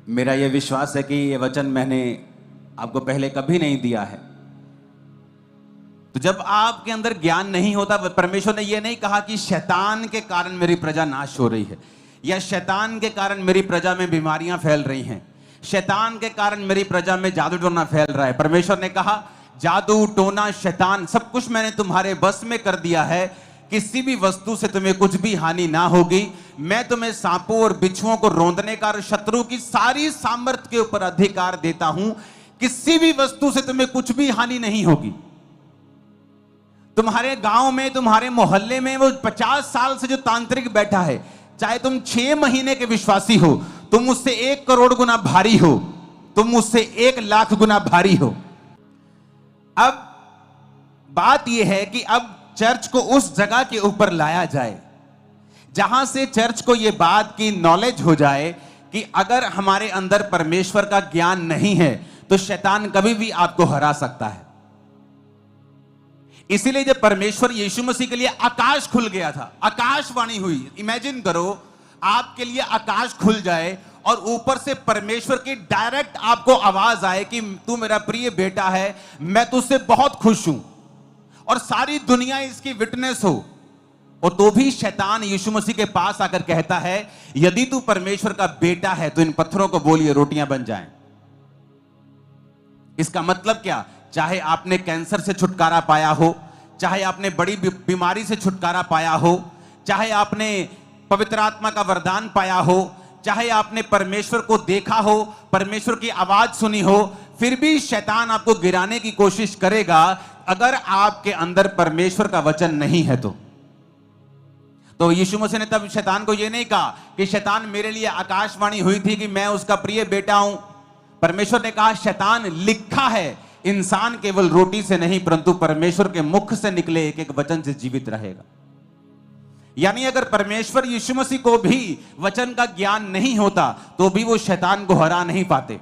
मेरा ये विश्वास है कि ये वचन मैंने आपको पहले कभी नहीं दिया है। तो जब आपके अंदर ज्ञान नहीं होता, परमेश्वर ने ये नहीं कहा कि शैतान के कारण मेरी प्रजा नाश हो रही है, या शैतान के कारण मेरी प्रजा में बीमारियां फैल रही हैं, शैतान के कारण मेरी प्रजा में जादू टोना फैल रहा है। परमेश्वर ने कहा जादू टोना शैतान सब कुछ मैंने तुम्हारे बस में कर दिया है, किसी भी वस्तु से तुम्हें कुछ भी हानि ना होगी। मैं तुम्हें सांपों और बिच्छुओं को रौंदने का और शत्रु की सारी सामर्थ के ऊपर अधिकार देता हूं, किसी भी वस्तु से तुम्हें कुछ भी हानि नहीं होगी। तुम्हारे गांव में, तुम्हारे मोहल्ले में वो 50 साल से जो तांत्रिक बैठा है, चाहे तुम 6 महीने के विश्वासी हो, तुम उससे 1 करोड़ गुना भारी हो, तुम उससे 1 लाख गुना भारी हो। अब बात यह है कि अब चर्च को उस जगह के ऊपर लाया जाए जहां से चर्च को यह बात की नॉलेज हो जाए कि अगर हमारे अंदर परमेश्वर का ज्ञान नहीं है तो शैतान कभी भी आपको हरा सकता है। इसीलिए जब परमेश्वर यीशु मसीह के लिए आकाश खुल गया था, आकाशवाणी हुई, इमेजिन करो आपके लिए आकाश खुल जाए और ऊपर से परमेश्वर की डायरेक्ट आपको आवाज आए कि तू मेरा प्रिय बेटा है, मैं तुझसे बहुत खुश हूं, और सारी दुनिया इसकी विटनेस हो। और तो भी शैतान यीशु मसीह के पास आकर कहता है यदि तू परमेश्वर का बेटा है तो इन पत्थरों को बोलिए रोटियां बन जाएं। इसका मतलब क्या? चाहे आपने कैंसर से छुटकारा पाया हो, चाहे आपने बड़ी बीमारी से छुटकारा पाया हो, चाहे आपने पवित्र आत्मा का वरदान पाया हो, चाहे आपने परमेश्वर को देखा हो, परमेश्वर की आवाज सुनी हो, फिर भी शैतान आपको गिराने की कोशिश करेगा अगर आपके अंदर परमेश्वर का वचन नहीं है। तो यीशु मसीह ने तब शैतान को यह नहीं कहा कि शैतान मेरे लिए आकाशवाणी हुई थी कि मैं उसका प्रिय बेटा हूं। परमेश्वर ने कहा शैतान लिखा है इंसान केवल रोटी से नहीं परंतु परमेश्वर के मुख से निकले एक एक वचन से जीवित रहेगा। यानी अगर परमेश्वर यीशु मसीह को भी वचन का ज्ञान नहीं होता तो भी वो शैतान को हरा नहीं पाते।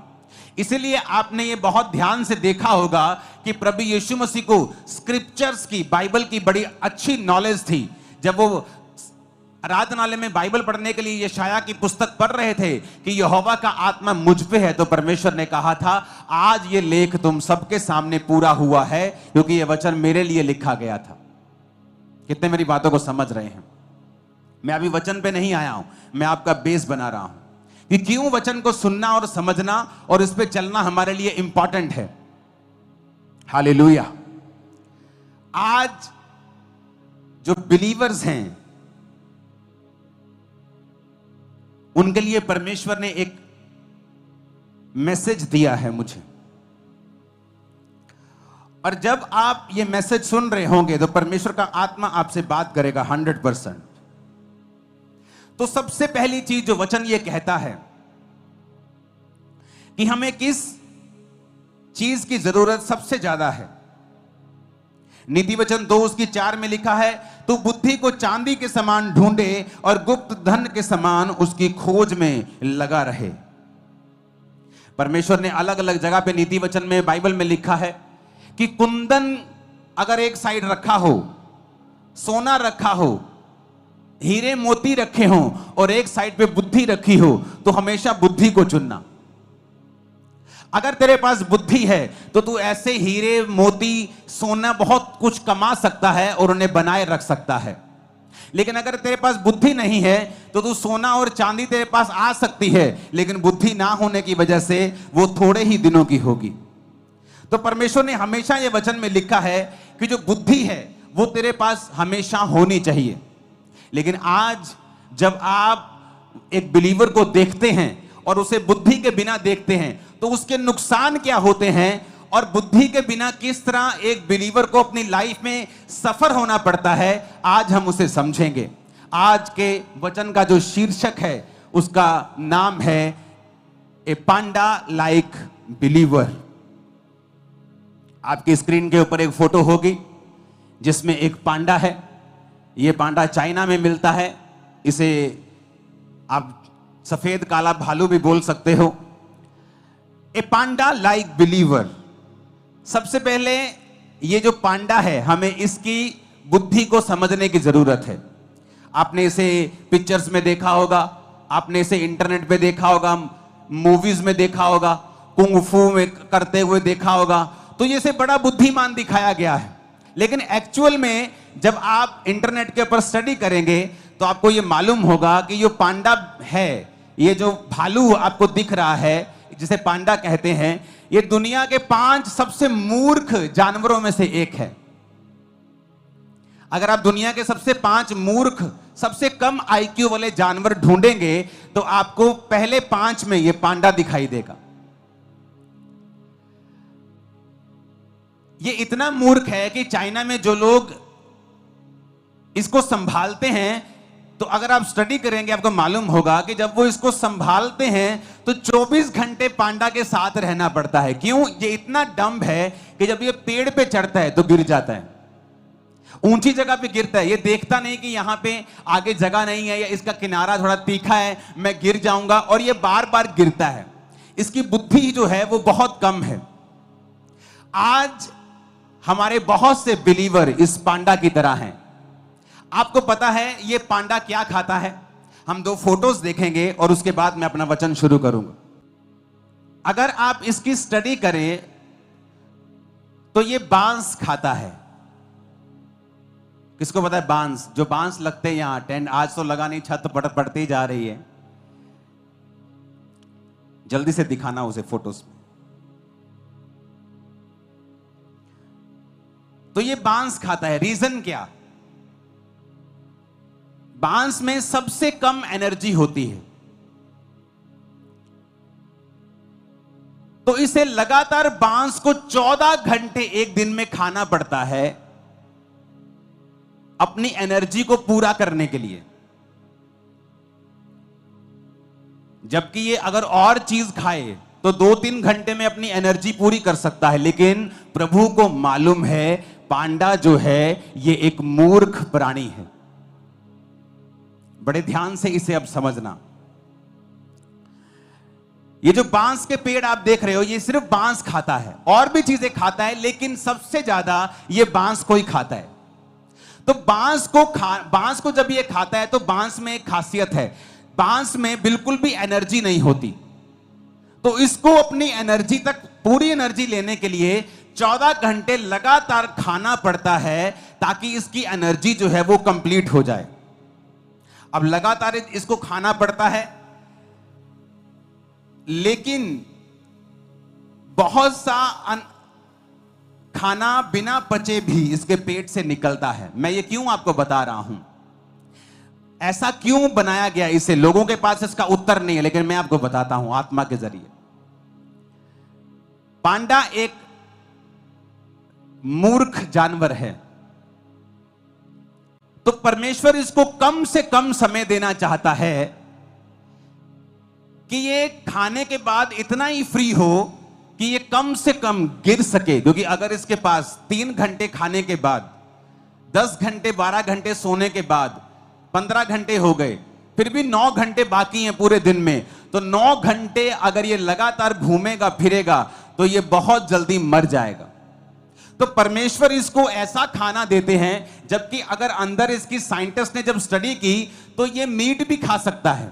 इसलिए आपने ये बहुत ध्यान से देखा होगा कि प्रभु यीशु मसीह को स्क्रिप्चर्स की, बाइबल की बड़ी अच्छी नॉलेज थी। जब वो आराधनालय में बाइबल पढ़ने के लिए यशाया की पुस्तक पढ़ रहे थे कि यहोवा का आत्मा मुझ पे है, तो परमेश्वर ने कहा था आज ये लेख तुम सबके सामने पूरा हुआ है क्योंकि ये वचन मेरे लिए लिखा गया था। कितने मेरी बातों को समझ रहे हैं? मैं अभी वचन पे नहीं आया हूं, मैं आपका बेस बना रहा हूं कि क्यों वचन को सुनना और समझना और इस पे चलना हमारे लिए इंपॉर्टेंट है। हालेलुया। आज जो बिलीवर्स हैं उनके लिए परमेश्वर ने एक मैसेज दिया है मुझे, और जब आप ये मैसेज सुन रहे होंगे तो परमेश्वर का आत्मा आपसे बात करेगा 100%। तो सबसे पहली चीज जो वचन ये कहता है कि हमें किस चीज की जरूरत सबसे ज्यादा है। नीति वचन 2:4 में लिखा है तू बुद्धि को चांदी के समान ढूंढे और गुप्त धन के समान उसकी खोज में लगा रहे। परमेश्वर ने अलग अलग जगह पे नीति वचन में, बाइबल में लिखा है कि कुंदन अगर एक साइड रखा हो, सोना रखा हो, हीरे मोती रखे हों और एक साइड पे बुद्धि रखी हो तो हमेशा बुद्धि को चुनना। अगर तेरे पास बुद्धि है तो तू ऐसे हीरे मोती सोना बहुत कुछ कमा सकता है और उन्हें बनाए रख सकता है। लेकिन अगर तेरे पास बुद्धि नहीं है तो तू सोना और चांदी तेरे पास आ सकती है लेकिन बुद्धि ना होने की वजह से वो थोड़े ही दिनों की होगी। तो परमेश्वर ने हमेशा ये वचन में लिखा है कि जो बुद्धि है वो तेरे पास हमेशा होनी चाहिए। लेकिन आज जब आप एक बिलीवर को देखते हैं और उसे बुद्धि के बिना देखते हैं तो उसके नुकसान क्या होते हैं और बुद्धि के बिना किस तरह एक बिलीवर को अपनी लाइफ में सफर होना पड़ता है, आज हम उसे समझेंगे। आज के वचन का जो शीर्षक है उसका नाम है ए पांडा लाइक बिलीवर। आपकी स्क्रीन के ऊपर एक फोटो होगी जिसमें एक पांडा है। यह पांडा चाइना में मिलता है, इसे आप सफेद काला भालू भी बोल सकते हो। ए पांडा लाइक बिलीवर। सबसे पहले ये जो पांडा है हमें इसकी बुद्धि को समझने की जरूरत है। आपने इसे पिक्चर्स में देखा होगा, आपने इसे इंटरनेट पे देखा होगा, मूवीज में देखा होगा, कुंग फू में करते हुए देखा होगा, तो ये से बड़ा बुद्धिमान दिखाया गया है। लेकिन एक्चुअल में जब आप इंटरनेट के ऊपर स्टडी करेंगे तो आपको ये मालूम होगा कि ये पांडा है, ये जो भालू आपको दिख रहा है जिसे पांडा कहते हैं, ये दुनिया के 5 सबसे मूर्ख जानवरों में से एक है। अगर आप दुनिया के सबसे 5 मूर्ख, सबसे कम आईक्यू वाले जानवर ढूंढेंगे तो आपको पहले 5 में ये पांडा दिखाई देगा। ये इतना मूर्ख है कि चाइना में जो लोग इसको संभालते हैं, तो अगर आप स्टडी करेंगे आपको मालूम होगा कि जब वो इसको संभालते हैं तो 24 घंटे पांडा के साथ रहना पड़ता है। क्यों? ये इतना डम्ब है कि जब ये पेड़ पे चढ़ता है तो गिर जाता है, ऊंची जगह पे गिरता है, ये देखता नहीं कि यहां पे आगे जगह नहीं है या इसका किनारा थोड़ा तीखा है, मैं गिर जाऊंगा, और ये बार बार गिरता है। इसकी बुद्धि जो है वो बहुत कम है। आज हमारे बहुत से बिलीवर इस पांडा की तरह हैं। आपको पता है ये पांडा क्या खाता है? हम 2 फोटोज देखेंगे और उसके बाद मैं अपना वचन शुरू करूंगा। अगर आप इसकी स्टडी करें तो ये बांस खाता है। किसको पता है बांस? जो बांस लगते हैं यहां टेंट, आज तो लगा नहीं, छत पड़ती जा रही है, जल्दी से दिखाना उसे फोटोज में। तो ये बांस खाता है। रीजन क्या? बांस में सबसे कम एनर्जी होती है, तो इसे लगातार बांस को 14 घंटे एक दिन में खाना पड़ता है अपनी एनर्जी को पूरा करने के लिए। जबकि ये अगर और चीज खाए तो 2-3 घंटे में अपनी एनर्जी पूरी कर सकता है। लेकिन प्रभु को मालूम है पांडा जो है ये एक मूर्ख प्राणी है। बड़े ध्यान से इसे अब समझना। ये जो बांस के पेड़ आप देख रहे हो, ये सिर्फ बांस खाता है, और भी चीजें खाता है, लेकिन सबसे ज्यादा ये बांस को ही खाता है। तो बांस को जब ये खाता है तो बांस में एक खासियत है, बांस में बिल्कुल भी एनर्जी नहीं होती। तो इसको अपनी एनर्जी तक, पूरी एनर्जी लेने के लिए 14 घंटे लगातार खाना पड़ता है ताकि इसकी एनर्जी जो है वो कंप्लीट हो जाए। अब लगातार इसको खाना पड़ता है, लेकिन बहुत सा खाना बिना पचे भी इसके पेट से निकलता है। मैं ये क्यों आपको बता रहा हूं, ऐसा क्यों बनाया गया इसे? लोगों के पास इसका उत्तर नहीं है, लेकिन मैं आपको बताता हूं आत्मा के जरिए। पांडा एक मूर्ख जानवर है, तो परमेश्वर इसको कम से कम समय देना चाहता है कि ये खाने के बाद इतना ही फ्री हो कि ये कम से कम गिर सके। क्योंकि अगर इसके पास 3 घंटे खाने के बाद, 10 घंटे 12 घंटे सोने के बाद 15 घंटे हो गए, फिर भी 9 घंटे बाकी हैं पूरे दिन में, तो 9 घंटे अगर ये लगातार घूमेगा फिरेगा तो ये बहुत जल्दी मर जाएगा। तो परमेश्वर इसको ऐसा खाना देते हैं, जबकि अगर अंदर इसकी साइंटिस्ट ने जब स्टडी की तो ये मीट भी खा सकता है,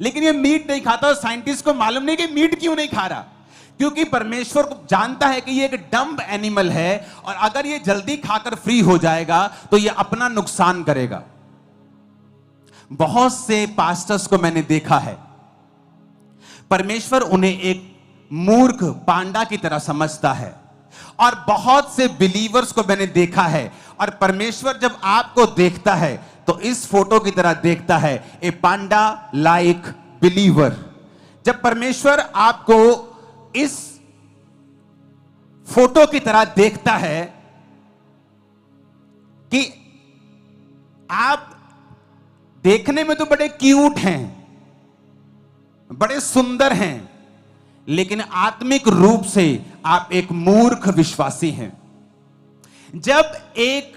लेकिन ये मीट नहीं खाता। और साइंटिस्ट को मालूम नहीं कि मीट क्यों नहीं खा रहा, क्योंकि परमेश्वर को जानता है कि ये एक डम्ब एनिमल है, और अगर ये जल्दी खाकर फ्री हो जाएगा तो ये अपना नुकसान करेगा। बहुत से पास्टर्स को मैंने देखा है, परमेश्वर उन्हें एक मूर्ख पांडा की तरह समझता है, और बहुत से बिलीवर्स को मैंने देखा है, और परमेश्वर जब आपको देखता है तो इस फोटो की तरह देखता है, ए पांडा लाइक बिलीवर। जब परमेश्वर आपको इस फोटो की तरह देखता है कि आप देखने में तो बड़े क्यूट हैं, बड़े सुंदर हैं, लेकिन आत्मिक रूप से आप एक मूर्ख विश्वासी हैं। जब एक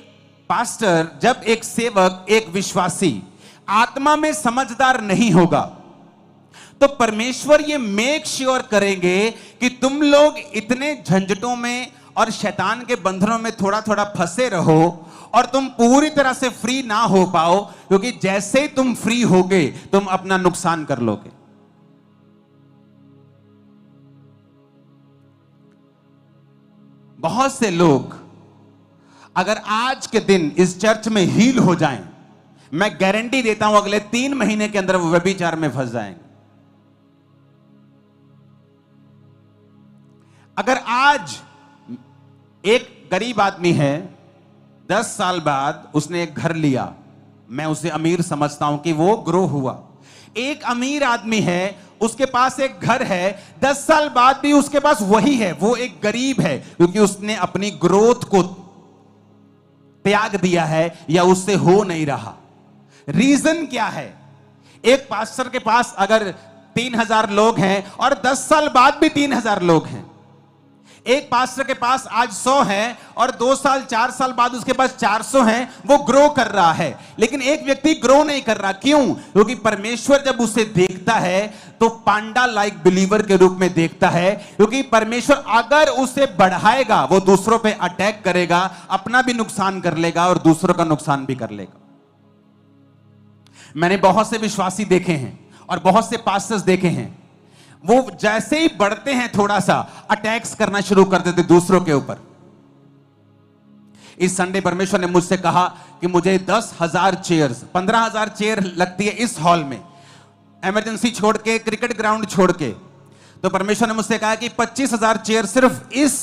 पास्टर, जब एक सेवक, एक विश्वासी आत्मा में समझदार नहीं होगा तो परमेश्वर ये मेक श्योर करेंगे कि तुम लोग इतने झंझटों में और शैतान के बंधनों में थोड़ा थोड़ा फंसे रहो और तुम पूरी तरह से फ्री ना हो पाओ, क्योंकि जैसे ही तुम फ्री होगे तुम अपना नुकसान कर लोगे। बहुत से लोग अगर आज के दिन इस चर्च में हील हो जाएं, मैं गारंटी देता हूं अगले 3 महीने के अंदर वो व्यभिचार में फंस जाएंगे। अगर आज एक गरीब आदमी है, 10 साल बाद उसने एक घर लिया, मैं उसे अमीर समझता हूं कि वो ग्रो हुआ। एक अमीर आदमी है, उसके पास एक घर है, 10 साल बाद भी उसके पास वही है, वो एक गरीब है, क्योंकि उसने अपनी ग्रोथ को त्याग दिया है या उससे हो नहीं रहा। रीजन क्या है? एक पास्टर के पास अगर 3000 लोग हैं और 10 साल बाद भी 3000 लोग हैं, एक पास्टर के पास आज 100 हैं और 2 साल 4 साल बाद उसके पास 400 हैं, वो ग्रो कर रहा है। लेकिन एक व्यक्ति ग्रो नहीं कर रहा, क्यों? क्योंकि परमेश्वर जब उसे देखता है तो पांडा लाइक बिलीवर के रूप में देखता है, क्योंकि परमेश्वर अगर उसे बढ़ाएगा वो दूसरों पे अटैक करेगा, अपना भी नुकसान कर लेगा और दूसरों का नुकसान भी कर लेगा। मैंने बहुत से विश्वासी देखे हैं और बहुत से पास्टर्स देखे हैं, वो जैसे ही बढ़ते हैं थोड़ा सा अटैक्स करना शुरू कर देते दूसरों के ऊपर। इस संडे परमेश्वर ने मुझसे कहा कि मुझे 10,000 चेयर्स, 15,000 चेयर लगती है इस हॉल में, इमरजेंसी छोड़ के, क्रिकेट ग्राउंड छोड़ के। तो परमेश्वर ने मुझसे कहा कि 25,000 चेयर सिर्फ इस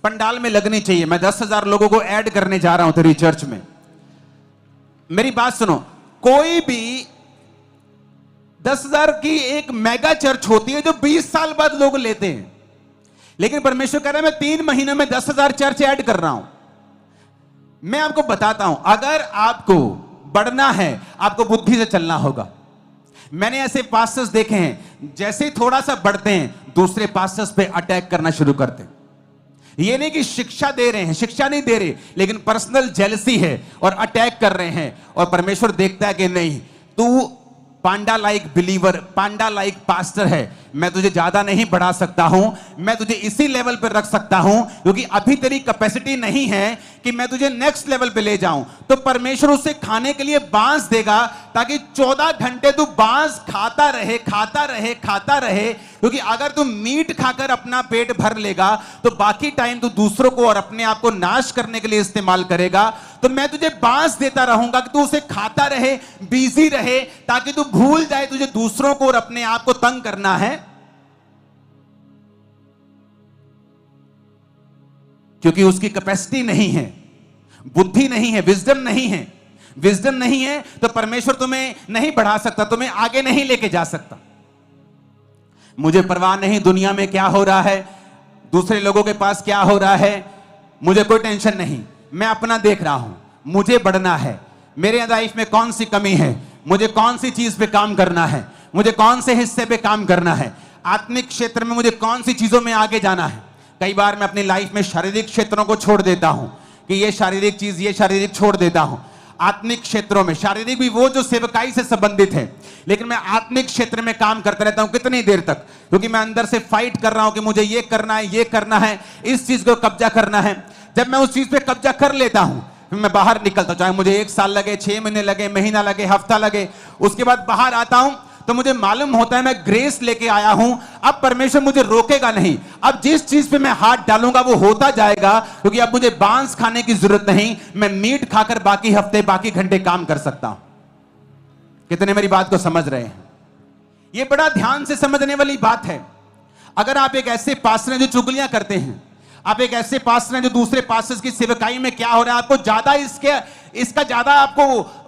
पंडाल में लगनी चाहिए। मैं 10,000 लोगों को ऐड करने जा रहा हूं तेरी चर्च में। मेरी बात सुनो, कोई भी 10,000 की एक मेगा चर्च होती है जो 20 साल बाद लोग लेते हैं, लेकिन परमेश्वर कह रहा है मैं 3 महीनों में 10,000 चर्च ऐड कर रहा हूं। मैं आपको बताता हूं, अगर आपको बढ़ना है आपको बुद्धि से चलना होगा। मैंने ऐसे पास्टर्स देखे हैं, जैसे ही थोड़ा सा बढ़ते हैं दूसरे पास्टर्स पे अटैक करना शुरू करते हैं। ये नहीं कि शिक्षा दे रहे हैं, शिक्षा नहीं दे रहे, लेकिन पर्सनल जेलसी है और अटैक कर रहे हैं। और परमेश्वर देखता है कि नहीं, तू पांडा लाइक बिलीवर, पांडा लाइक पास्टर है, मैं तुझे ज्यादा नहीं बढ़ा सकता हूं, मैं तुझे इसी लेवल पर रख सकता हूं, क्योंकि अभी तेरी कैपेसिटी नहीं है कि मैं तुझे नेक्स्ट लेवल पे ले जाऊं। तो परमेश्वर उसे खाने के लिए बांस देगा, ताकि 14 घंटे तू बांस खाता रहे, खाता रहे, खाता रहे। क्योंकि अगर तू मीट खाकर अपना पेट भर लेगा तो बाकी टाइम तू दूसरों को और अपने आप को नाश करने के लिए इस्तेमाल करेगा। तो मैं तुझे बांस देता रहूंगा कि तू उसे खाता रहे, बिजी रहे, ताकि तू भूल जाए तुझे दूसरों को और अपने आप को तंग करना है। क्योंकि उसकी कैपेसिटी नहीं है, बुद्धि नहीं है, विजडम नहीं है। विजडम नहीं है तो परमेश्वर तुम्हें नहीं बढ़ा सकता, तुम्हें आगे नहीं लेके जा सकता। मुझे परवाह नहीं दुनिया में क्या हो रहा है, दूसरे लोगों के पास क्या हो रहा है, मुझे कोई टेंशन नहीं। मैं अपना देख रहा हूं, मुझे बढ़ना है। मेरे लाइफ में कौन सी कमी है, मुझे कौन सी चीज पे काम करना है, मुझे कौन से हिस्से पे काम करना है, आत्मिक क्षेत्र में मुझे कौन सी चीजों में आगे जाना है। कई बार मैं अपनी लाइफ में शारीरिक क्षेत्रों को छोड़ देता हूं कि ये शारीरिक चीज, ये शारीरिक छोड़ देता हूं। आत्मिक क्षेत्रों में, शारीरिक भी वो जो सेवकाई से संबंधित है, लेकिन मैं आत्मिक क्षेत्र में काम करता रहता हूं। कितनी देर तक? क्योंकि मैं अंदर से फाइट कर रहा हूं कि मुझे ये करना है, ये करना है, इस चीज को कब्जा करना है। जब मैं उस चीज पे कब्जा कर लेता हूं, फिर मैं बाहर निकलता हूं, चाहे मुझे 1 साल लगे, 6 महीने लगे, महीना लगे, हफ्ता लगे। उसके बाद बाहर आता हूं तो मुझे मालूम होता है मैं ग्रेस लेके आया हूं, अब परमेश्वर मुझे रोकेगा नहीं। अब जिस चीज पे मैं हाथ डालूंगा वो होता जाएगा, क्योंकि अब मुझे बांस खाने की जरूरत नहीं, मैं मीट खाकर बाकी हफ्ते, बाकी घंटे काम कर सकता हूं। कितने मेरी बात को समझ रहे हैं? ये बड़ा ध्यान से समझने वाली बात है। अगर आप एक ऐसे पास्टर हैं जो चुगलियां करते हैं, आप एक ऐसे पास्टर हैं जो दूसरे पास्टर्स की सेवकाई में क्या हो रहा है आपको ज्यादा इसका ज्यादा आपको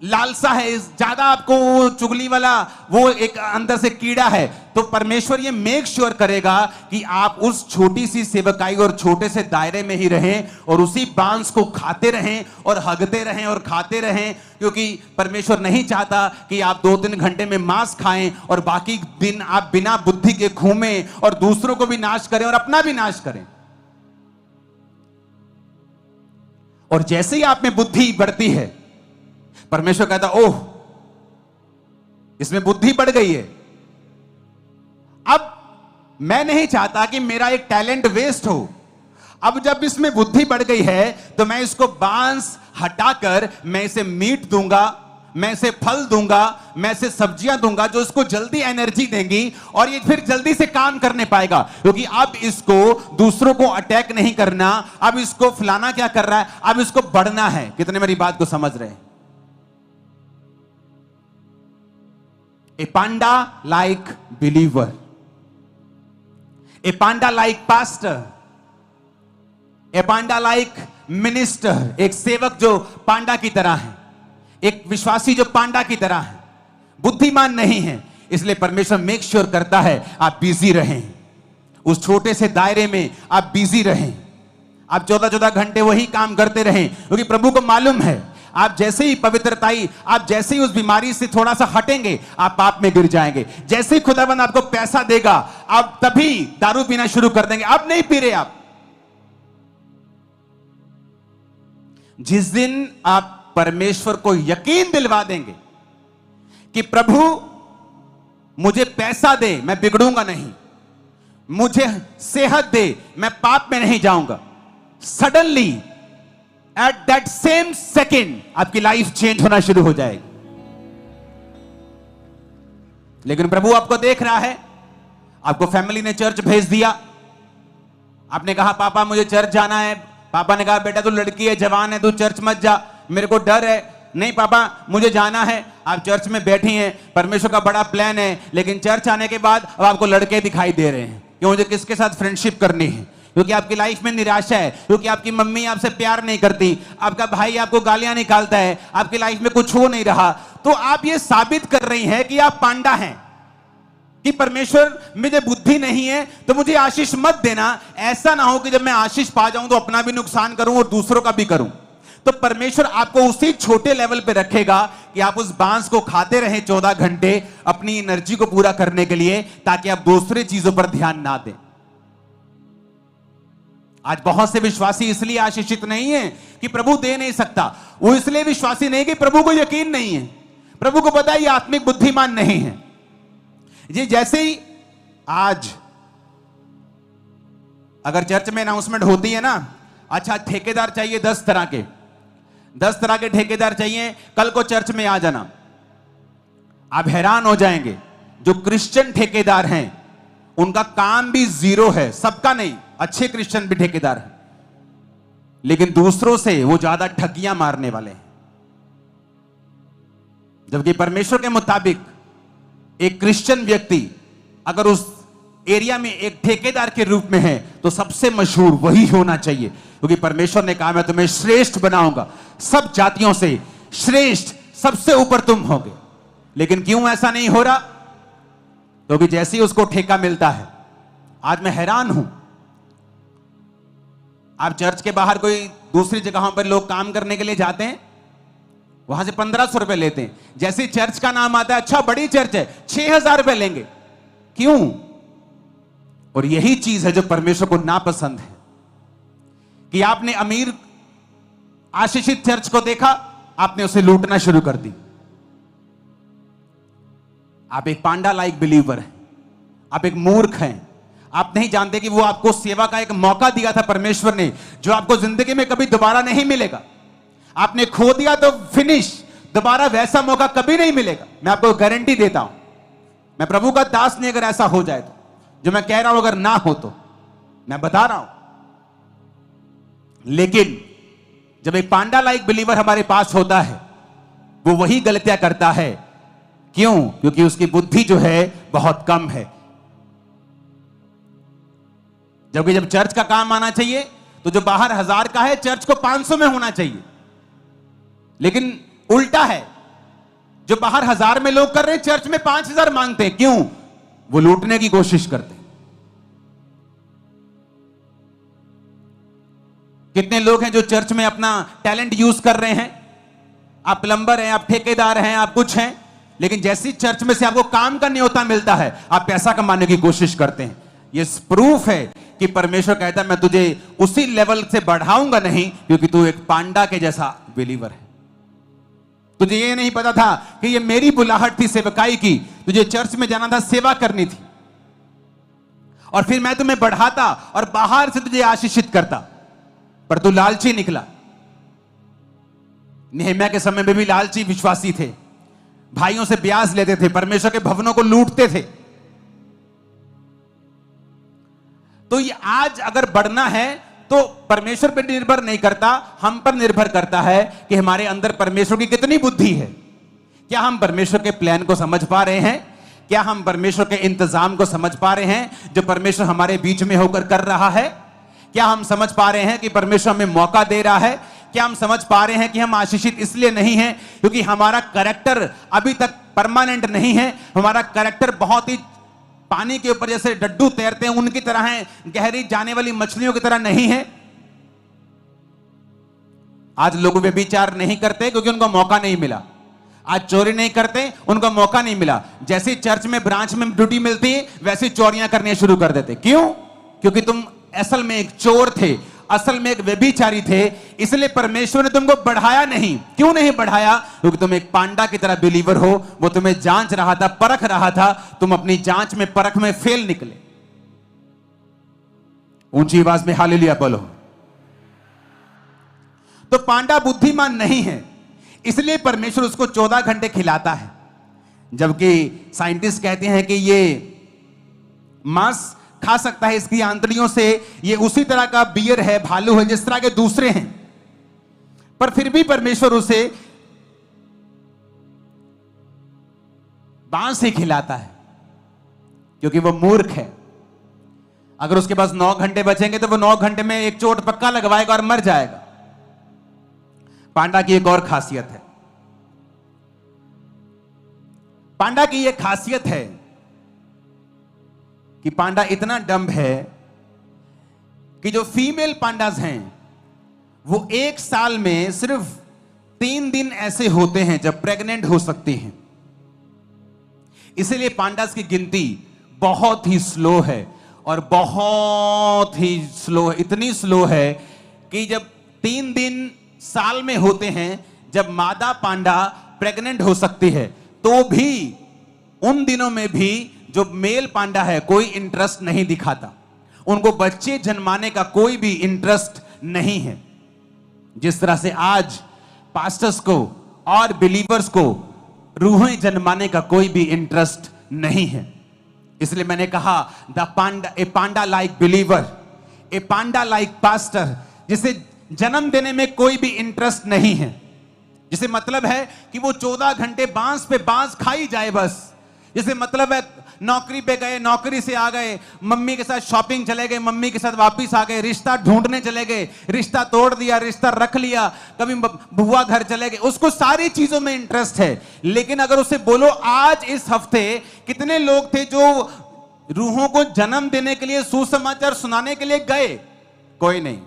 लालसा है, ज्यादा आपको चुगली वाला वो एक अंदर से कीड़ा है, तो परमेश्वर ये मेक श्योर करेगा कि आप उस छोटी सी सेवकाई और छोटे से दायरे में ही रहें और उसी बांस को खाते रहें और हगते रहें और खाते रहें। क्योंकि परमेश्वर नहीं चाहता कि आप 2-3 घंटे में मांस खाएं और बाकी दिन आप बिना बुद्धि के घूमें और दूसरों को भी नाश करें और अपना भी नाश करें। और जैसे ही आप में बुद्धि बढ़ती है, परमेश्वर कहता ओह इसमें बुद्धि बढ़ गई है। अब मैं नहीं चाहता कि मेरा एक टैलेंट वेस्ट हो। अब जब इसमें बुद्धि बढ़ गई है तो मैं इसको बांस हटाकर मैं इसे मीट दूंगा, मैं इसे फल दूंगा, मैं इसे सब्जियां दूंगा जो इसको जल्दी एनर्जी देंगी और ये फिर जल्दी से काम करने पाएगा। क्योंकि अब इसको दूसरों को अटैक नहीं करना, अब इसको फलाना क्या कर रहा है, अब इसको बढ़ना है। कितने मेरी बात को समझ रहे हैं? ए पांडा लाइक बिलीवर, ए पांडा लाइक पास्टर, ए पांडा लाइक मिनिस्टर, एक सेवक जो पांडा की तरह है, एक विश्वासी जो पांडा की तरह है, बुद्धिमान नहीं है। इसलिए परमेश्वर मेक श्योर करता है आप बिजी रहें, उस छोटे से दायरे में आप बिजी रहें, आप 14-14 घंटे वही काम करते रहें। क्योंकि प्रभु को मालूम है आप जैसे ही पवित्रताई, आप जैसे ही उस बीमारी से थोड़ा सा हटेंगे, आप पाप में गिर जाएंगे। जैसे ही खुदाबंद आपको पैसा देगा, आप तभी दारू पीना शुरू कर देंगे। आप नहीं पी रहे। आप जिस दिन आप परमेश्वर को यकीन दिलवा देंगे कि प्रभु मुझे पैसा दे, मैं बिगड़ूंगा नहीं, मुझे सेहत दे, मैं पाप में नहीं जाऊंगा, suddenly at that same second आपकी लाइफ चेंज होना शुरू हो जाएगी। लेकिन प्रभु आपको देख रहा है, आपको फैमिली ने चर्च भेज दिया, आपने कहा पापा मुझे चर्च जाना है, पापा ने कहा बेटा तू लड़की है, जवान है, तू चर्च मत जा, मेरे को डर है। नहीं पापा मुझे जाना है। आप चर्च में बैठी हैं, परमेश्वर का बड़ा प्लान है, लेकिन चर्च आने के बाद अब आपको लड़के दिखाई दे रहे हैं कि मुझे किसके साथ फ्रेंडशिप करनी है, क्योंकि आपकी लाइफ में निराशा है, क्योंकि आपकी मम्मी आपसे प्यार नहीं करती, आपका भाई आपको गालियां निकालता है, आपकी लाइफ में कुछ हो नहीं रहा। तो आप ये साबित कर रही हैं कि आप पांडा हैं, कि परमेश्वर मुझे बुद्धि नहीं है तो मुझे आशीष मत देना। ऐसा ना हो कि जब मैं आशीष पा जाऊं तो अपना भी नुकसान करूं और दूसरों का भी करूं। तो परमेश्वर आपको उसी छोटे लेवल पे रखेगा कि आप उस बांस को खाते रहें 14 घंटे अपनी एनर्जी को पूरा करने के लिए, ताकि आप दूसरी चीजों पर ध्यान ना दें। आज बहुत से विश्वासी इसलिए आशीषित नहीं है कि प्रभु दे नहीं सकता, वो इसलिए विश्वासी नहीं कि प्रभु को यकीन नहीं है, प्रभु को पता है ये आत्मिक बुद्धिमान नहीं है। ये जैसे ही आज अगर चर्च में अनाउंसमेंट होती है ना, अच्छा ठेकेदार चाहिए 10 तरह के ठेकेदार चाहिए, कल को चर्च में आ जाना। आप हैरान हो जाएंगे, जो क्रिश्चियन ठेकेदार हैं उनका काम भी जीरो है, सबका नहीं, अच्छे क्रिश्चियन भी ठेकेदार हैं, लेकिन दूसरों से वो ज्यादा ठगियां मारने वाले हैं। जबकि परमेश्वर के मुताबिक एक क्रिश्चियन व्यक्ति अगर उस एरिया में एक ठेकेदार के रूप में है तो सबसे मशहूर वही होना चाहिए, क्योंकि परमेश्वर ने कहा मैं तुम्हें श्रेष्ठ बनाऊंगा, सब जातियों से श्रेष्ठ, सबसे ऊपर तुम होगे। लेकिन क्यों ऐसा नहीं हो रहा? क्योंकि जैसे ही उसको ठेका मिलता है, आज मैं हैरान हूं, आप चर्च के बाहर कोई दूसरी जगहों पर लोग काम करने के लिए जाते हैं, वहां से 1500 रुपए लेते हैं, जैसे चर्च का नाम आता है, अच्छा बड़ी चर्च है, 6000 रुपए लेंगे। क्यों? और यही चीज है जो परमेश्वर को नापसंद है, कि आपने अमीर आशीषित चर्च को देखा, आपने उसे लूटना शुरू कर दी। आप एक पांडा लाइक बिलीवर हैं, आप एक मूर्ख हैं, आप नहीं जानते कि वो आपको सेवा का एक मौका दिया था परमेश्वर ने, जो आपको जिंदगी में कभी दोबारा नहीं मिलेगा। आपने खो दिया तो फिनिश, दोबारा वैसा मौका कभी नहीं मिलेगा। मैं आपको गारंटी देता हूं, मैं प्रभु का दास नहीं, अगर ऐसा हो जाए तो, जो मैं कह रहा हूं अगर ना हो तो मैं बता रहा हूं। लेकिन जब एक पांडा लाइक बिलीवर हमारे पास होता है, वो वही गलतियां करता है। क्यों? क्योंकि उसकी बुद्धि जो है बहुत कम है। जबकि जब चर्च का काम आना चाहिए तो जो बाहर 1000 का है, चर्च को 500 में होना चाहिए। लेकिन उल्टा है, जो बाहर 1000 में लोग कर रहे हैं, चर्च में 5000 मांगते हैं। क्यों? वो लूटने की कोशिश करते हैं। कितने लोग हैं जो चर्च में अपना टैलेंट यूज कर रहे हैं? आप प्लम्बर हैं, आप ठेकेदार हैं, आप कुछ हैं, लेकिन जैसी चर्च में से आपको काम का न्योता मिलता है, आप पैसा कमाने की कोशिश करते हैं। यह प्रूफ है कि परमेश्वर कहता है मैं तुझे उसी लेवल से बढ़ाऊंगा नहीं, क्योंकि तू एक पांडा के जैसा बिलीवर है। तुझे ये नहीं पता था कि ये मेरी बुलाहट थी सेवकाई की, तुझे चर्च में जाना था, सेवा करनी थी, और फिर मैं तुम्हें बढ़ाता और बाहर से तुझे आशीषित करता, पर तू लालची निकला। नेहम्याह के समय में भी लालची विश्वासी थे। भाइयों से ब्याज लेते थे, परमेश्वर के भवनों को लूटते थे। तो ये आज अगर बढ़ना है तो परमेश्वर पर निर्भर नहीं करता, हम पर निर्भर करता है कि हमारे अंदर परमेश्वर की कितनी बुद्धि है। क्या हम परमेश्वर के प्लान को समझ पा रहे हैं? क्या हम परमेश्वर के इंतजाम को समझ पा रहे हैं जो परमेश्वर हमारे बीच में होकर कर रहा है? क्या हम समझ पा रहे हैं कि परमेश्वर हमें मौका दे रहा है? क्या हम समझ पा रहे हैं कि हम आशीषित इसलिए नहीं हैं क्योंकि हमारा कैरेक्टर अभी तक परमानेंट नहीं है? हमारा कैरेक्टर बहुत ही पानी के ऊपर जैसे डड्डू तैरते हैं उनकी तरह है, गहरी जाने वाली मछलियों की तरह नहीं है। आज लोग व्यभिचार नहीं करते क्योंकि उनको मौका नहीं मिला। आज चोरी नहीं करते, उनको मौका नहीं मिला। जैसे चर्च में ब्रांच में ड्यूटी मिलती है वैसे चोरियां करनी शुरू कर देते। क्यों? क्योंकि तुम असल में एक चोर थे, असल में एक व्यभिचारी थे, इसलिए परमेश्वर ने तुमको बढ़ाया नहीं। क्यों नहीं बढ़ाया? क्योंकि तुम एक पांडा की तरह बिलीवर हो। वो तुम्हें जांच रहा था, परख रहा था, तुम अपनी जांच में परख में फेल निकले। ऊंची आवाज में हालेलुया बोलो। तो पांडा बुद्धिमान नहीं है, इसलिए परमेश्वर उसको 14 घंटे खिलाता है। जबकि साइंटिस्ट कहते हैं कि ये मांस खा सकता है, इसकी आंतड़ियों से ये उसी तरह का बियर है, भालू है जिस तरह के दूसरे हैं, पर फिर भी परमेश्वर उसे बांस ही खिलाता है क्योंकि वो मूर्ख है। अगर उसके पास 9 घंटे बचेंगे तो वो 9 घंटे में एक चोट पक्का लगवाएगा और मर जाएगा। पांडा की एक और खासियत है, पांडा की एक खासियत है कि पांडा इतना डम्ब है कि जो फीमेल पांडास हैं वो एक साल में सिर्फ 3 दिन ऐसे होते हैं जब प्रेग्नेंट हो सकती हैं। इसलिए पांडास की गिनती बहुत ही स्लो है, और बहुत ही स्लो, इतनी स्लो है कि जब 3 दिन साल में होते हैं जब मादा पांडा प्रेग्नेंट हो सकती है, तो भी उन दिनों में भी जो मेल पांडा है कोई इंटरेस्ट नहीं दिखाता। उनको बच्चे जन्माने का कोई भी इंटरेस्ट नहीं है। जिस तरह से आज पास्टर्स को और बिलीवर्स को रूहें जन्माने का कोई भी इंटरेस्ट नहीं है। इसलिए मैंने कहा ए पांडा लाइक बिलीवर, ए पांडा लाइक पास्टर, जिसे जन्म देने में कोई भी इंटरेस्ट नहीं है, जिसे मतलब है कि वो 14 घंटे बांस पे बांस खाई जाए बस। जिसे मतलब है नौकरी पे गए, नौकरी से आ गए, मम्मी के साथ शॉपिंग चले गए, मम्मी के साथ वापस आ गए, रिश्ता ढूंढने चले गए, रिश्ता तोड़ दिया, रिश्ता रख लिया, कभी बुआ घर चले गए, उसको सारी चीजों में इंटरेस्ट है। लेकिन अगर उसे बोलो आज इस हफ्ते कितने लोग थे जो रूहों को जन्म देने के लिए, सुसमाचार सुनाने के लिए गए? कोई नहीं।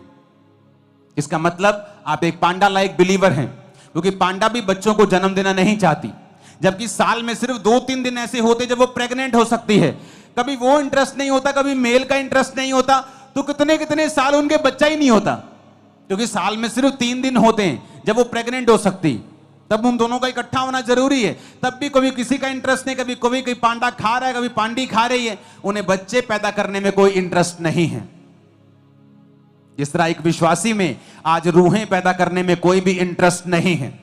इसका मतलब आप एक पांडा लाइक बिलीवर हैं, क्योंकि पांडा भी बच्चों को जन्म देना नहीं चाहती। जबकि साल में सिर्फ 2-3 दिन ऐसे होते जब वो प्रेग्नेंट हो सकती है। कभी वो इंटरेस्ट नहीं होता, कभी मेल का इंटरेस्ट नहीं होता, तो कितने कितने साल उनके बच्चा ही नहीं होता, क्योंकि साल में सिर्फ 3 दिन होते हैं जब वो प्रेग्नेंट हो सकती। तब उन दोनों का इकट्ठा होना जरूरी है। तब भी कभी किसी का इंटरेस्ट नहीं, कभी कोई पांडा खा रहा है, कभी पांडी खा रही है। उन्हें बच्चे पैदा करने में कोई इंटरेस्ट नहीं है। जिस तरह एक विश्वासी में आज रूहें पैदा करने में कोई भी इंटरेस्ट नहीं है।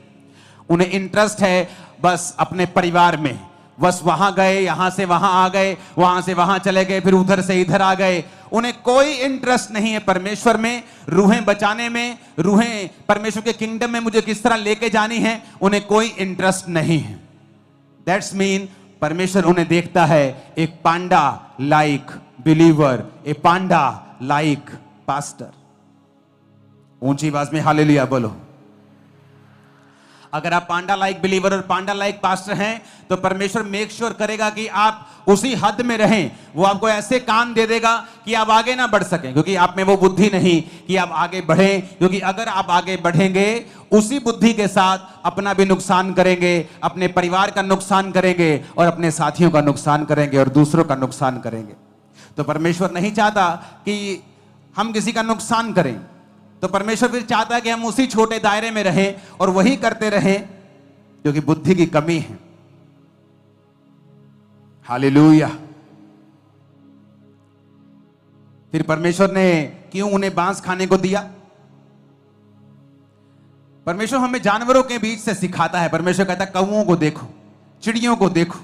उन्हें इंटरेस्ट है बस अपने परिवार में, बस वहां गए, यहां से वहां आ गए, वहां से वहां चले गए, फिर उधर से इधर आ गए। उन्हें कोई इंटरेस्ट नहीं है परमेश्वर में, रूहें बचाने में, रूहें परमेश्वर के किंगडम में मुझे किस तरह लेके जानी है, उन्हें कोई इंटरेस्ट नहीं है। दैट्स मीन परमेश्वर उन्हें देखता है एक पांडा लाइक बिलीवर, ए पांडा लाइक पास्टर। ऊंची आवाज में हालेलुया बोलो। अगर आप पांडा लाइक बिलीवर और पांडा लाइक पास्टर हैं तो परमेश्वर मेक श्योर करेगा कि आप उसी हद में रहें। वो आपको ऐसे काम दे देगा कि आप आगे ना बढ़ सकें, क्योंकि आप में वो बुद्धि नहीं कि आप आगे बढ़ें। क्योंकि अगर आप आगे बढ़ेंगे उसी बुद्धि के साथ अपना भी नुकसान करेंगे, अपने परिवार का नुकसान करेंगे, और अपने साथियों का नुकसान करेंगे, और दूसरों का नुकसान करेंगे। तो परमेश्वर नहीं चाहता कि हम किसी का नुकसान करें। तो परमेश्वर फिर चाहता है कि हम उसी छोटे दायरे में रहें और वही करते रहें, क्योंकि बुद्धि की कमी है। हालेलुया। फिर परमेश्वर ने क्यों उन्हें बांस खाने को दिया? परमेश्वर हमें जानवरों के बीच से सिखाता है। परमेश्वर कहता है कौओं को देखो, चिड़ियों को देखो,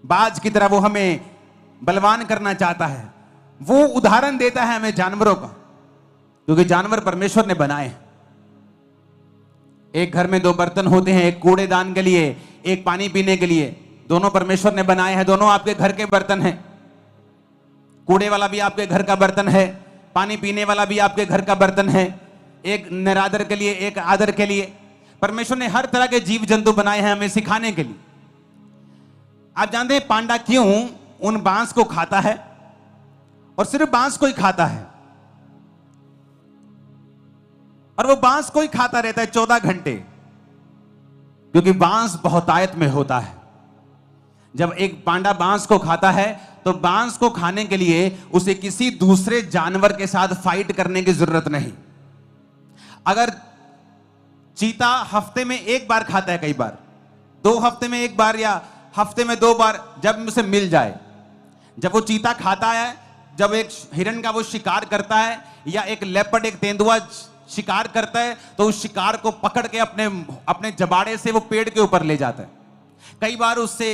बाज की तरह वो हमें बलवान करना चाहता है। वो उदाहरण देता है हमें जानवरों का, क्योंकि जानवर परमेश्वर ने बनाए हैं। एक घर में दो बर्तन होते हैं, एक कूड़ेदान के लिए, एक पानी पीने के लिए। दोनों परमेश्वर ने बनाए हैं, दोनों आपके घर के बर्तन हैं। कूड़े वाला भी आपके घर का बर्तन है, पानी पीने वाला भी आपके घर का बर्तन है। एक निरादर के लिए, एक आदर के लिए। परमेश्वर ने हर तरह के जीव जंतु बनाए हैं हमें सिखाने के लिए। आप जानते हैं पांडा क्यों उन बांस को खाता है, और सिर्फ बांस को ही खाता है, और वो बांस को ही खाता रहता है 14 घंटे? क्योंकि बांस बहुतायत में होता है। जब एक पांडा बांस को खाता है तो बांस को खाने के लिए उसे किसी दूसरे जानवर के साथ फाइट करने की जरूरत नहीं। अगर चीता हफ्ते में एक बार खाता है, कई बार 2 हफ्ते में एक बार या हफ्ते में 2 बार, जब उसे मिल जाए, जब वो चीता खाता है, जब एक हिरण का वो शिकार करता है या एक लेपर्ड, एक तेंदुआ शिकार करता है, तो उस शिकार को पकड़ के अपने जबाड़े से वो पेड़ के ऊपर ले जाता है। कई बार उससे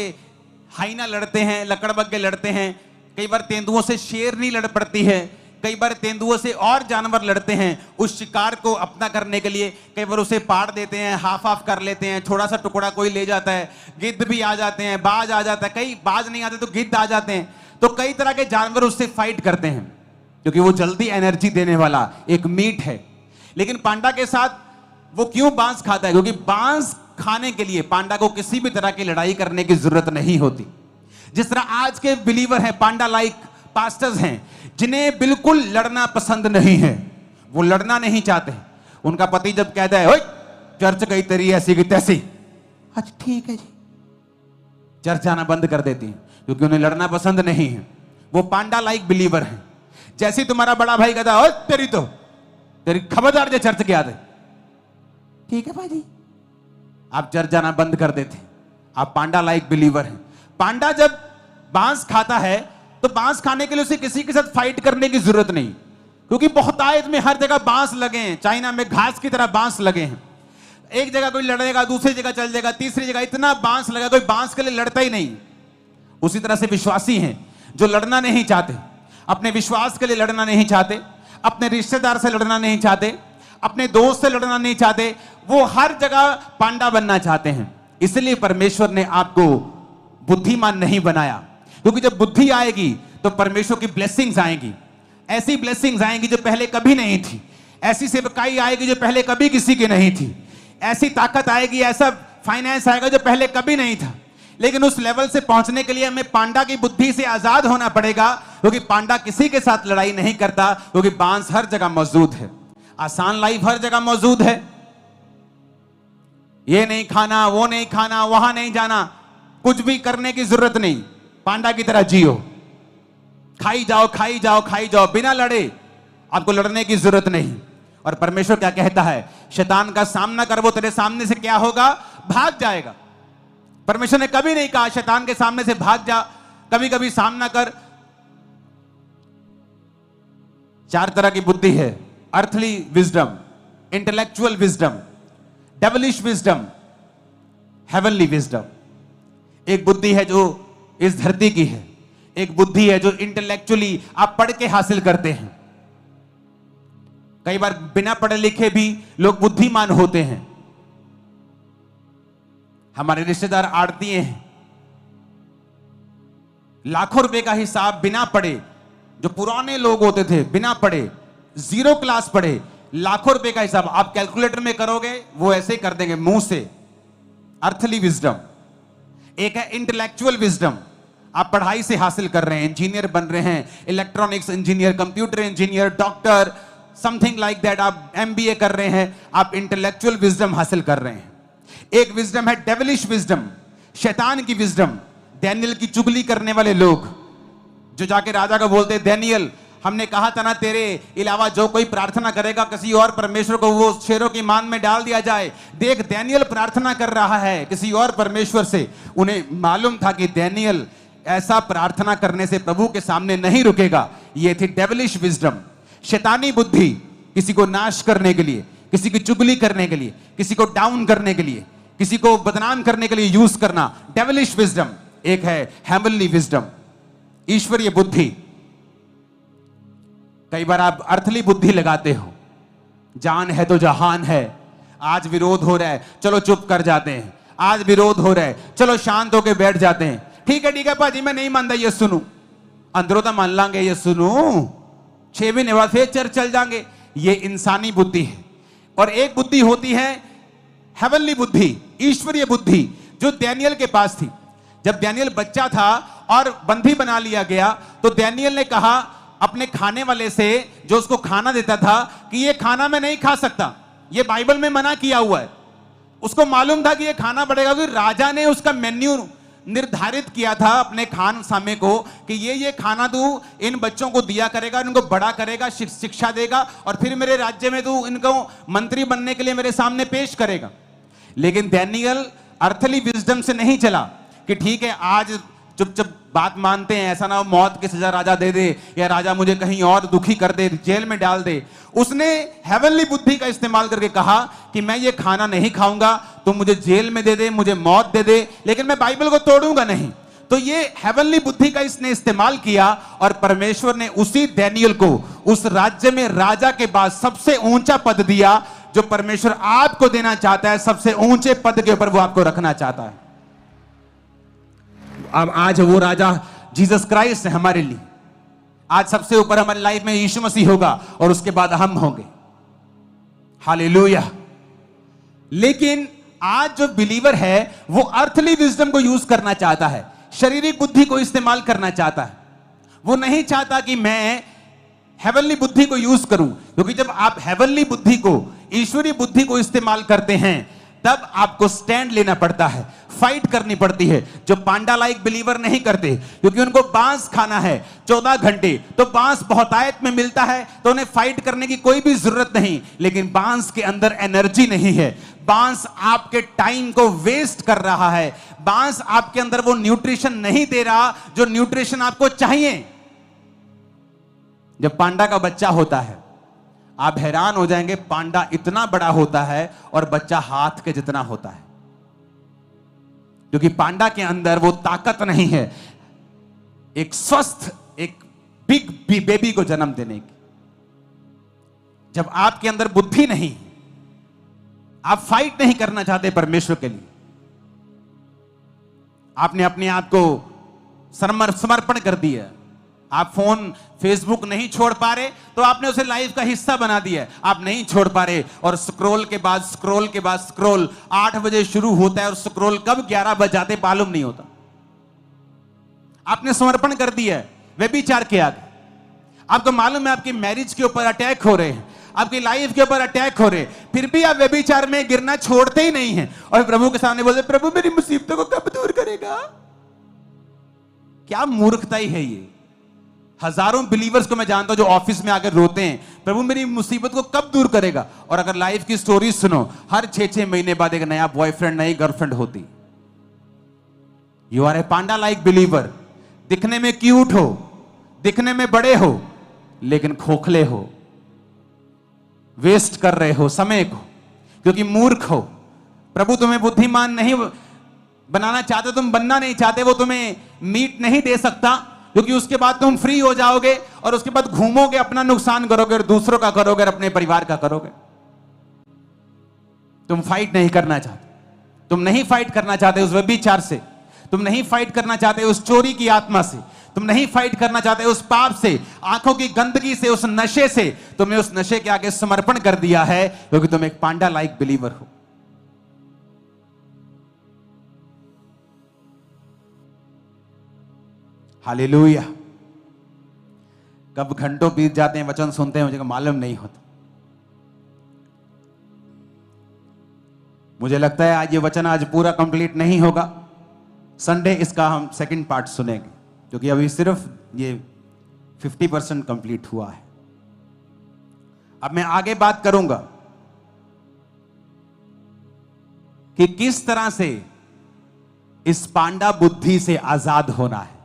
हाइना लड़ते हैं, लकड़बग्गे लड़ते हैं, कई बार तेंदुओं से शेरनी लड़ पड़ती है, कई बार तेंदुओं से और जानवर लड़ते हैं उस शिकार को अपना करने के लिए। कई बार उसे पाड़ देते हैं, हाफ हाफ कर लेते हैं, थोड़ा सा टुकड़ा कोई ले जाता है। गिद्ध भी आ जाते हैं, बाज आ जाता है, कई बाज नहीं आते तो गिद्ध आ जाते हैं। तो कई तरह के जानवर उससे फाइट करते हैं, क्योंकि वो जल्दी एनर्जी देने वाला एक मीट है। लेकिन पांडा के साथ वो क्यों बांस खाता है? क्योंकि बांस खाने के लिए पांडा को किसी भी तरह की लड़ाई करने की जरूरत नहीं होती। जिस तरह आज के बिलीवर हैं, पांडा लाइक पास्टर्स हैं, जिन्हें बिल्कुल लड़ना पसंद नहीं है, वो लड़ना नहीं चाहते। उनका पति जब कहता है, ओए चर्च गई तेरी ऐसी की तैसी, अच्छा ठीक है जी, चर्च जाना बंद कर देती है, क्योंकि उन्हें लड़ना पसंद नहीं है। वो पांडा लाइक बिलीवर है। जैसे तुम्हारा बड़ा भाई कहता है, ओए तेरी खबरदार जो चर्च गया थे, ठीक है भाई, आप चर्च जाना बंद कर देते। आप पांडा लाइक बिलीवर हैं। पांडा जब बांस खाता है तो बांस खाने के लिए उसे किसी के साथ फाइट करने की जरूरत नहीं, क्योंकि बहुतायत में हर जगह बांस लगे हैं। चाइना में घास की तरह बांस लगे हैं। एक जगह कोई लड़ेगा, दूसरी जगह चल जाएगा, तीसरी जगह इतना बांस लगा, कोई बांस के लिए लड़ता ही नहीं। उसी तरह से विश्वासी हैं जो लड़ना नहीं चाहते, अपने विश्वास के लिए लड़ना नहीं चाहते, अपने रिश्तेदार से लड़ना नहीं चाहते, अपने दोस्त से लड़ना नहीं चाहते, वो हर जगह पांडा बनना चाहते हैं। इसलिए परमेश्वर ने आपको बुद्धिमान नहीं बनाया, क्योंकि जब बुद्धि आएगी तो परमेश्वर की ब्लेसिंग्स आएंगी। ऐसी ब्लेसिंग्स आएंगी जो पहले कभी नहीं थी। ऐसी सेवकाई आएगी जो पहले कभी किसी की नहीं थी। ऐसी ताकत आएगी, ऐसा फाइनेंस आएगा जो पहले कभी नहीं था। लेकिन उस लेवल से पहुंचने के लिए हमें पांडा की बुद्धि से आजाद होना पड़ेगा, क्योंकि पांडा किसी के साथ लड़ाई नहीं करता, क्योंकि बांस हर जगह मौजूद है। आसान लाइफ हर जगह मौजूद है। ये नहीं खाना, वो नहीं खाना, वहां नहीं जाना, कुछ भी करने की जरूरत नहीं। पांडा की तरह जियो, खाई जाओ, खाई जाओ, खाई जाओ, बिना लड़े। आपको लड़ने की जरूरत नहीं। और परमेश्वर क्या कहता है? शैतान का सामना कर, वो तेरे सामने से क्या होगा? भाग जाएगा। परमेश्वर ने कभी नहीं कहा शैतान के सामने से भाग जा, कभी कभी सामना कर। 4 तरह की बुद्धि है: earthly wisdom, intellectual wisdom, devilish wisdom, heavenly wisdom. एक बुद्धि है जो इस धरती की है, एक बुद्धि है जो इंटेलेक्चुअली आप पढ़ के हासिल करते हैं। कई बार बिना पढ़े लिखे भी लोग बुद्धिमान होते हैं। हमारे रिश्तेदार आड़तीए हैं, लाखों रुपए का हिसाब बिना पढ़े, जो पुराने लोग होते थे बिना पढ़े, 0 क्लास पढ़े, लाखों रुपए का हिसाब आप कैलकुलेटर में करोगे वो ऐसे ही कर देंगे मुंह से। Earthly wisdom. एक है इंटेलेक्चुअल विजडम, आप पढ़ाई से हासिल कर रहे हैं, इंजीनियर बन रहे हैं, electronics engineer, computer engineer, doctor, something like that, आप MBA कर रहे हैं, आप इंटेलेक्चुअल विजडम हासिल कर रहे हैं। एक विजडम है डेविलिश विजडम, शैतान की विजडम। डैनियल की चुगली करने वाले लोग जो जाके राजा को बोलते, डैनियल हमने कहा था ना तेरे अलावा जो कोई प्रार्थना करेगा किसी और परमेश्वर को वो शेरों की मान में डाल दिया जाए। देख डैनियल प्रार्थना कर रहा है किसी और परमेश्वर से। उन्हें मालूम था कि डैनियल ऐसा प्रार्थना करने से प्रभु के सामने नहीं रुकेगा। ये थी डेविलिश विजडम, शैतानी बुद्धि। किसी को नाश करने के लिए, किसी की चुगली करने के लिए, किसी को डाउन करने के लिए, किसी को बदनाम करने के लिए यूज करना, डेविलिश विजडम। एक है हेवनली विजडम, ईश्वरीय बुद्धि। कई बार आप अर्थली बुद्धि लगाते हो, जान है तो जहान है, आज विरोध हो रहा है चलो चुप कर जाते हैं, आज विरोध हो रहा है चलो शांत होकर बैठ जाते हैं। ठीक है भाजी, मैं नहीं मानता, ये सुनू, अंदरों तो मान लांगे, ये सुनू, 6 महीने बाद फिर चर्च चल जाएंगे। ये इंसानी बुद्धि है। और एक बुद्धि होती है हेवनली बुद्धि, ईश्वरीय बुद्धि, जो डैनियल के पास थी। जब डैनियल बच्चा था और बंदी बना लिया गया, तो डैनियल ने कहा अपने खाने वाले से, जो उसको खाना देता था, कि ये खाना मैं नहीं खा सकता, ये बाइबल में मना किया हुआ है। उसको मालूम था कि ये खाना पड़ेगा, क्योंकि राजा ने उसका मेन्यू निर्धारित किया था अपने खान सामे को, कि ये खाना तू इन बच्चों को दिया करेगा, इनको बड़ा करेगा, शिक्षा देगा, और फिर मेरे राज्य में तू इनको मंत्री बनने के लिए मेरे सामने पेश करेगा। लेकिन डैनियल अर्थली विजडम से नहीं चला कि ठीक है आज चुप बात मानते हैं, ऐसा ना हो मौत की सजा राजा दे दे, या राजा मुझे कहीं और दुखी कर दे, जेल में डाल दे। उसने हेवनली बुद्धि का इस्तेमाल करके कहा कि मैं ये खाना नहीं खाऊंगा, तुम मुझे जेल में दे दे, मुझे मौत दे दे, लेकिन मैं बाइबल को तोड़ूंगा नहीं। तो ये हेवनली बुद्धि का इसने इस्तेमाल किया, और परमेश्वर ने उसी डैनियल को उस राज्य में राजा के बाद सबसे ऊंचा पद दिया, जो परमेश्वर आपको देना चाहता है। सबसे ऊंचे पद के ऊपर वो आपको रखना चाहता है। अब आज वो राजा जीसस क्राइस्ट है हमारे लिए। आज सबसे ऊपर हमारी लाइफ में यीशु मसीह होगा, और उसके बाद हम होंगे। हालेलुया। लेकिन आज जो बिलीवर है वो अर्थली विजडम को यूज करना चाहता है, शारीरिक बुद्धि को इस्तेमाल करना चाहता है। वो नहीं चाहता कि मैं हेवनली बुद्धि को यूज करूं, क्योंकि जब आप हेवनली बुद्धि को, ईश्वरीय बुद्धि को इस्तेमाल करते हैं, तब आपको स्टैंड लेना पड़ता है, फाइट करनी पड़ती है, जो पांडा लाइक बिलीवर नहीं करते, क्योंकि उनको बांस खाना है 14 घंटे, तो बांस बहुतायत में मिलता है, तो उन्हें फाइट करने की कोई भी जरूरत नहीं। लेकिन बांस के अंदर एनर्जी नहीं है, बांस आपके टाइम को वेस्ट कर रहा है, बांस आपके अंदर वो न्यूट्रिशन नहीं दे रहा जो न्यूट्रिशन आपको चाहिए। जब पांडा का बच्चा होता है, आप हैरान हो जाएंगे, पांडा इतना बड़ा होता है और बच्चा हाथ के जितना होता है, क्योंकि पांडा के अंदर वो ताकत नहीं है एक स्वस्थ, एक बिग बेबी को जन्म देने की। जब आपके अंदर बुद्धि नहीं, आप फाइट नहीं करना चाहते परमेश्वर के लिए, आपने अपने आप को समर्पण कर दिया, आप फोन फेसबुक नहीं छोड़ पा रहे, तो आपने उसे लाइफ का हिस्सा बना दिया है। आप नहीं छोड़ पा रहे, और स्क्रॉल के बाद स्क्रॉल के बाद स्क्रॉल 8 बजे शुरू होता है, और स्क्रॉल कब 11 बज जाते मालूम नहीं होता। आपने समर्पण कर दिया है व्यभिचार के आगे। आपको मालूम है आपकी मैरिज के ऊपर अटैक हो रहे हैं, आपकी लाइफ के ऊपर अटैक हो रहे, फिर भी आप व्यभिचार में गिरना छोड़ते ही नहीं हैं, और प्रभु के सामने बोलते, प्रभु मेरी मुसीबतों को कब दूर करेगा। क्या मूर्खताई है ये। हजारों बिलीवर्स को मैं जानता हूं जो ऑफिस में आकर रोते हैं, प्रभु मेरी मुसीबत को कब दूर करेगा। और अगर लाइफ की स्टोरी सुनो, हर 6-6 महीने बाद एक नया बॉयफ्रेंड, नई गर्लफ्रेंड होती। You are a panda like believer. दिखने में क्यूट हो, दिखने में बड़े हो, लेकिन खोखले हो, वेस्ट कर रहे हो समय को, क्योंकि मूर्ख हो। प्रभु तुम्हें बुद्धिमान नहीं बनाना चाहते, तुम बनना नहीं चाहते, वो तुम्हें मीट नहीं दे सकता, क्योंकि उसके बाद तुम फ्री हो जाओगे, और उसके बाद घूमोगे, अपना नुकसान करोगे, और दूसरों का करोगे, और अपने परिवार का करोगे। तुम फाइट नहीं करना चाहते, तुम नहीं फाइट करना चाहते उस व्यभिचार से, तुम नहीं फाइट करना चाहते उस चोरी की आत्मा से, तुम नहीं फाइट करना चाहते उस पाप से, आंखों की गंदगी से, उस नशे से। तुमने उस नशे के आगे समर्पण कर दिया है, क्योंकि तुम एक पांडा लाइक बिलीवर हो। हालेलुया। कब घंटों बीत जाते हैं वचन सुनते हैं, मुझे मालूम नहीं होता। मुझे लगता है आज ये वचन आज पूरा कंप्लीट नहीं होगा, संडे इसका हम सेकंड पार्ट सुनेंगे, क्योंकि अभी सिर्फ ये 50% कंप्लीट हुआ है। अब मैं आगे बात करूंगा कि किस तरह से इस पांडा बुद्धि से आजाद होना है,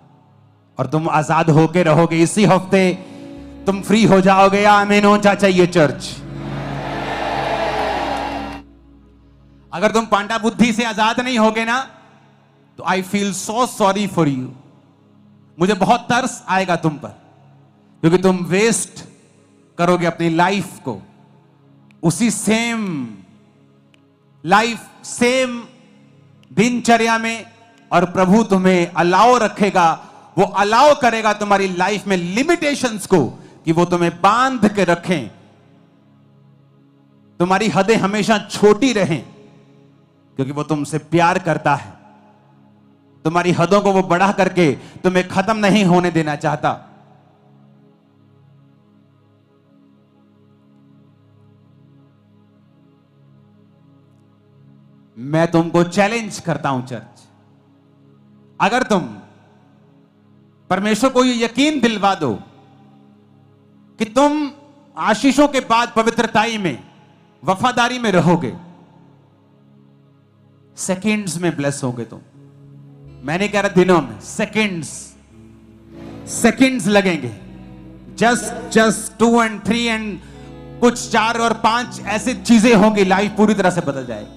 और तुम आजाद होके रहोगे। इसी हफ्ते तुम फ्री हो जाओगे। आमीन होना चाहिए चर्च। अगर तुम पांडा बुद्धि से आजाद नहीं होगे ना, तो I feel so sorry for you. मुझे बहुत तरस आएगा तुम पर, क्योंकि तुम वेस्ट करोगे अपनी लाइफ को उसी सेम लाइफ, सेम दिनचर्या में, और प्रभु तुम्हें अलाउ रखेगा, वो अलाउ करेगा तुम्हारी लाइफ में लिमिटेशंस को, कि वो तुम्हें बांध के रखें, तुम्हारी हदें हमेशा छोटी रहें, क्योंकि वो तुमसे प्यार करता है। तुम्हारी हदों को वो बढ़ा करके तुम्हें खत्म नहीं होने देना चाहता। मैं तुमको चैलेंज करता हूं चर्च, अगर तुम परमेश्वर को ये यकीन दिलवा दो कि तुम आशीषों के बाद पवित्रताई में, वफादारी में रहोगे, सेकंड्स में ब्लेस होगे तुम। मैं नहीं कह रहा दिनों में, सेकंड्स लगेंगे। जस्ट 2 और 3 एंड कुछ 4 और 5 ऐसी चीजें होंगी, लाइफ पूरी तरह से बदल जाएगी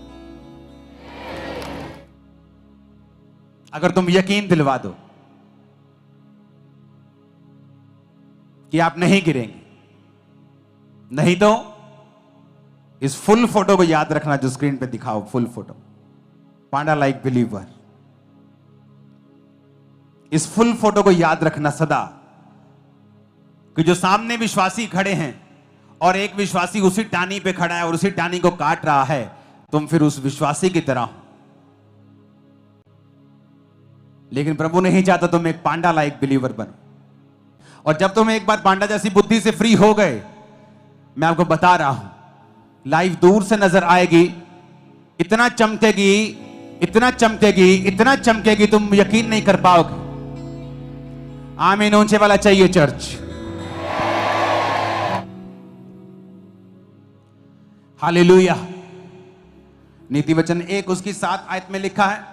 अगर तुम यकीन दिलवा दो कि आप नहीं गिरेंगे। नहीं तो इस फुल फोटो को याद रखना जो स्क्रीन पे दिखाओ, फुल फोटो, पांडा लाइक बिलीवर। इस फुल फोटो को याद रखना सदा, कि जो सामने विश्वासी खड़े हैं और एक विश्वासी उसी टानी पे खड़ा है और उसी टानी को काट रहा है, तुम फिर उस विश्वासी की तरह हो। लेकिन प्रभु नहीं चाहता तुम एक पांडा लाइक बिलीवर बनो। और जब तुम एक बार पांडा जैसी बुद्धि से फ्री हो गए, मैं आपको बता रहा हूं, लाइफ दूर से नजर आएगी, इतना चमकेगी, इतना चमकेगी, इतना चमकेगी, तुम यकीन नहीं कर पाओगे। आमीन ऊंचे वाला चाहिए चर्च। हालेलुया। नीति वचन 1 उसकी 7 आयत में लिखा है,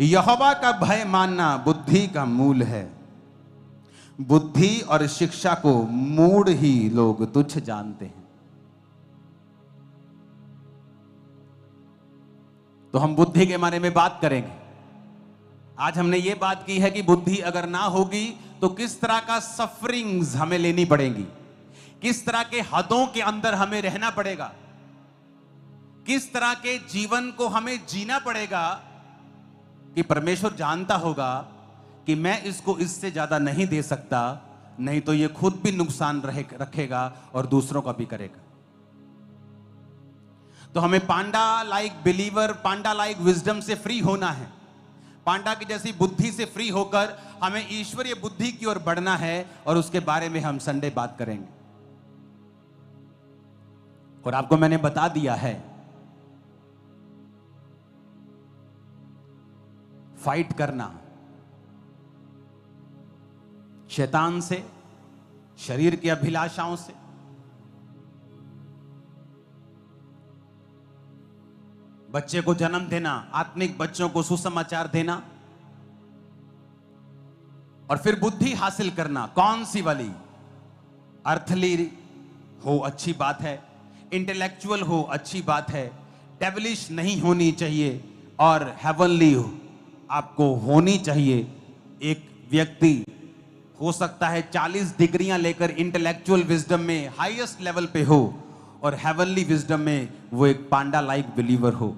यहोवा का भय मानना बुद्धि का मूल है, बुद्धि और शिक्षा को मूढ़ ही लोग तुच्छ जानते हैं। तो हम बुद्धि के बारे में बात करेंगे। आज हमने ये बात की है कि बुद्धि अगर ना होगी तो किस तरह का सफरिंग्स हमें लेनी पड़ेगी, किस तरह के हदों के अंदर हमें रहना पड़ेगा, किस तरह के जीवन को हमें जीना पड़ेगा, कि परमेश्वर जानता होगा कि मैं इसको इससे ज्यादा नहीं दे सकता, नहीं तो ये खुद भी नुकसान रखेगा और दूसरों का भी करेगा। तो हमें पांडा लाइक बिलीवर, पांडा लाइक विजडम से फ्री होना है। पांडा की जैसी बुद्धि से फ्री होकर हमें ईश्वरीय बुद्धि की ओर बढ़ना है, और उसके बारे में हम संडे बात करेंगे। और आपको मैंने बता दिया है, फाइट करना शैतान से, शरीर की अभिलाषाओं से, बच्चे को जन्म देना, आत्मिक बच्चों को सुसमाचार देना, और फिर बुद्धि हासिल करना। कौन सी वाली? अर्थली हो अच्छी बात है, इंटेलेक्चुअल हो अच्छी बात है, डेविलिश नहीं होनी चाहिए, और हेवनली आपको होनी चाहिए। एक व्यक्ति हो सकता है 40 डिग्रियां लेकर इंटेलेक्चुअल विजडम में हाईएस्ट लेवल पे हो, और हेवनली विजडम में वो एक पांडा लाइक बिलीवर हो।